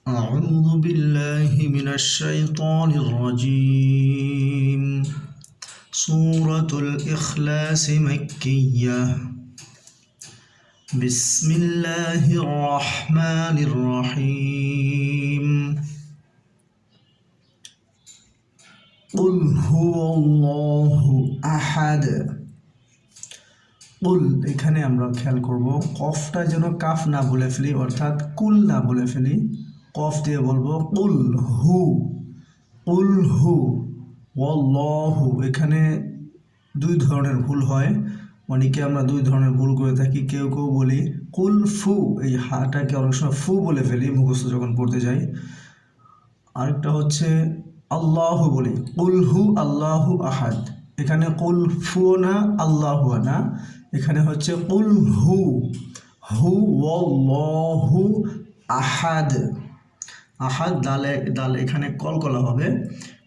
أعوذ بالله من الشيطان الرجيم. سورة الإخلاص مكية. بسم الله الرحمن الرحيم. قل هو الله أحد. কুল এখানে আমরা খেয়াল করব কফটা যেন কাফ না বলে ফেলি, অর্থাৎ কুল না বলে ফেলি। কফ দিয়ে বলবো কুল হু, কুল হু ওয়াল্লাহু। এখানে দুই ধরনের ভুল হয়, অনেকে আমরা দুই ধরনের ভুল করে থাকি। কেউ কেউ বলি কুল ফু, এই হাটাকে অনেক সময় ফু বলে ফেলি মুখস্থ যখন পড়তে যাই। আরেকটা হচ্ছে আল্লাহু বলি, কুল হু আল্লাহু আহাদ। এখানে কুল ফু না আল্লাহু না, এখানে হচ্ছে কুল হু, হু ওয়াল্লাহু আহাদ। আহাদ দাল এখানে কলকলা হবে,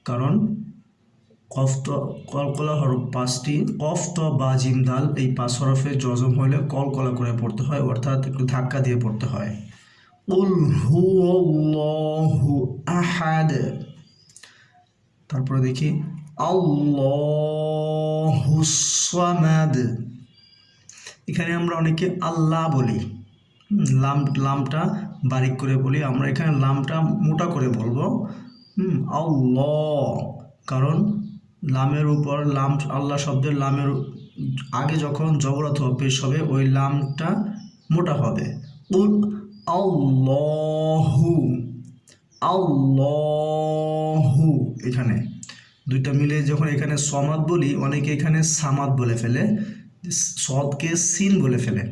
কারণ কলকলা হরফ পাঁচটি। কফ ত বা জিম দাল এই পাঁচ হরফে জজম হলে কলকলা করে পড়তে হয়, অর্থাৎ একটু ধাক্কা দিয়ে পড়তে হয়। কুল হু আল্লাহু আহাদ। তারপরে দেখি আল্লাহুস সামাদ। এখানে আমরা অনেকে আল্লাহ বলি, লামটা বারিক করে বলি। আমরা এখানে লামটা মোটা করে বলবো আল্লাহ, কারণ লামের উপর আল্লাহ শব্দের লামের আগে যখন জবর অথবা পেশ হবে ওই লামটা মোটা হবে। আল্লাহু, আল্লাহু। এখানে দুইটা মিলে যখন এখানে সমাদ বলি, অনেকে এখানে সামাদ বলে ফেলে, সদকে সিন বলে ফেলে।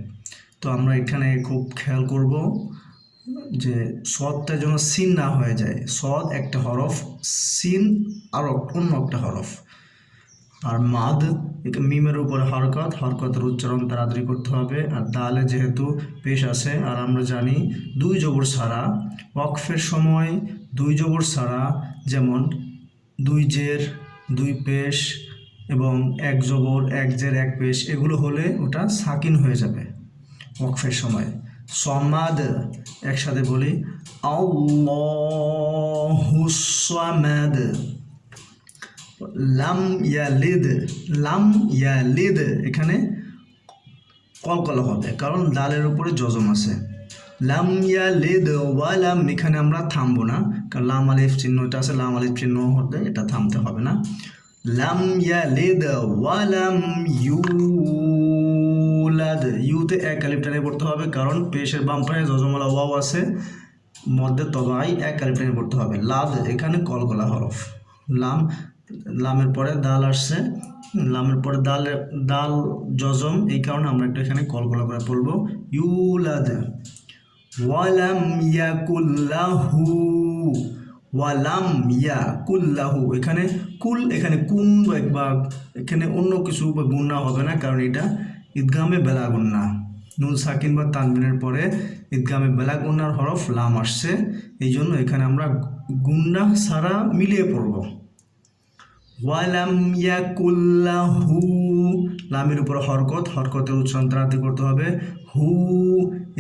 তো আমরা এখানে খুব খেয়াল করব যে সদটা যেন সিন না হয়ে যায়। সদ একটা হরফ, সিন আর অন্য একটা হরফ। আর মাদ মিমের উপরে হরকতের উচ্চারণ তাড়াতাড়ি করতে হবে। আর দালে যেহেতু পেশ আছে, আর আমরা জানি দুই জবর ছাড়া ওয়াকফের সময় দুই জবর ছাড়া, যেমন দুই জের দুই পেশ এবং এক জবর এক জের এক পেশ, এগুলো হলে ওটা সাকিন হয়ে যাবে ওয়াকফের সময়। সমাদ একসাথে বলি আল্লাহুস সামাদ। লাম ইয়ালিদ, লাম ইয়ালিদ এখানে কলকলা হবে, কারণ দালের উপরে জজম আছে। লাম ইয়ালিদ ওয়ালাম, এখানে আমরা থামবো না, কারণ লাম আলিফ চিহ্নটা আছে, লাম আলিফ চিহ্ন হতে এটা থামতে হবে না। লাম ইয়ালিদ ওয়ালাম ইউলাদ, ইউতে এক আলিফ টেনে পড়তে হবে, কারণ পেশের বাম পাশে জজমওয়ালা ওয়াও আছে, মধ্যে তবাই এক আলিফ টেনে পড়তে হবে। লাদ এখানে কলকলা হরফ। লামের পরে দাল আসছে, লামের পরে দাল জজম, এই কারণে আমরা একটু এখানে কলকলা করে পড়বো ইউলাদ। ওয়ালাম ইয়াকুল্লাহু, ওয়ালাম ইয়াকুল্লাহু। এখানে কুল, এখানে কুন বা এখানে অন্য কিছু বা গুন্না হবে না, কারণ এটা ঈদগামে বেলা গুন্না। নুন সাকিন বা তানবিনের পরে ঈদগামে বেলা গুন্নার হরফ লাম আসছে, এই জন্য এখানে আমরা গুন্না ছাড়া মিলিয়ে পড়ব। ওয়ালাম ইয়াকুল্লাহু, লামের উপর হরকতের উচ্চারণ তাড়াতাড়ি করতে হবে। হু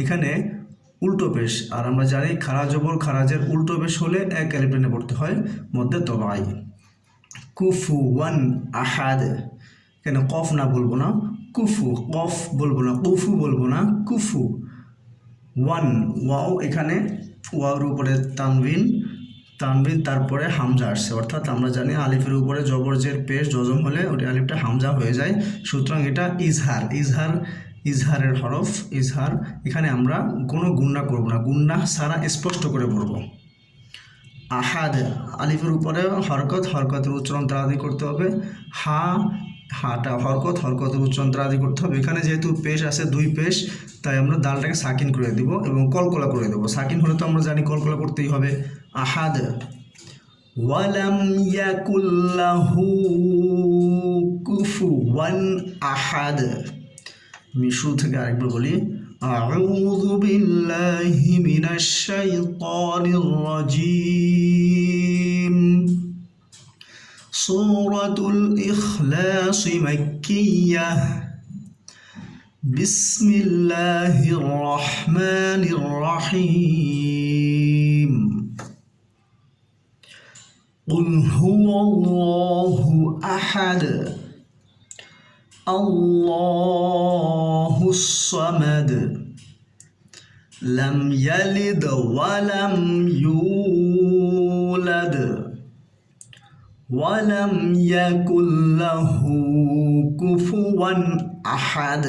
এখানে উল্টো পেশ, আর আমরা জানি খারা জবর খারাজের উল্টো পেশ হলে এক আলিফ টেনে পড়তে হয়, মধ্যে তবাই। কুফুওয়ান আহাদ, এখানে কফ না বলবো না, কুফু, কফ বলবো না, কুফু বলবো না, কুফু। ওয়ান ওয়াও, এখানে ওয়াওর উপরে তানবিন, তারপরে হামজা আসছে, অর্থাৎ আমরা জানি আলিফের উপরে জবরজের পেশ জজম হলে ওটি আলিফটা হামজা হয়ে যায়, সুতরাং এটা ইজহারের হরফ, ইজহার। এখানে আমরা কোনো গুন্না করব না, গুন্না সারা স্পষ্ট করে পড়ব। আহাদ আলিফের উপরে হরকতের উচ্চারণ তাড়াতাড়ি করতে হবে। হাটা হরকতের উচ্চারণ তাড়াতাড়ি করতে হবে। এখানে যেহেতু পেশ আছে দুই পেশ, তাই আমরা দালটাকে সাকিন করে দিব এবং কলকলা করে দেবো। সাকিন হলে তো আমরা জানি কলকলা করতেই হবে। আহাদ। ওয়ালাম ইয়াকুল্লাহু কুফুওয়ান আহাদ। আমি শুরু থেকে আরেকবার বলি, আউযু বিল্লাহি মিনাশ শাইতানির রাজিম। সূরাতুল ইখলাস মাক্কিয়াহ। বিসমিল্লাহির রহমানির রহিম। قل هو الله أحد الله الصمد لم يلد ولم يولد ولم يكن له كفوا أحد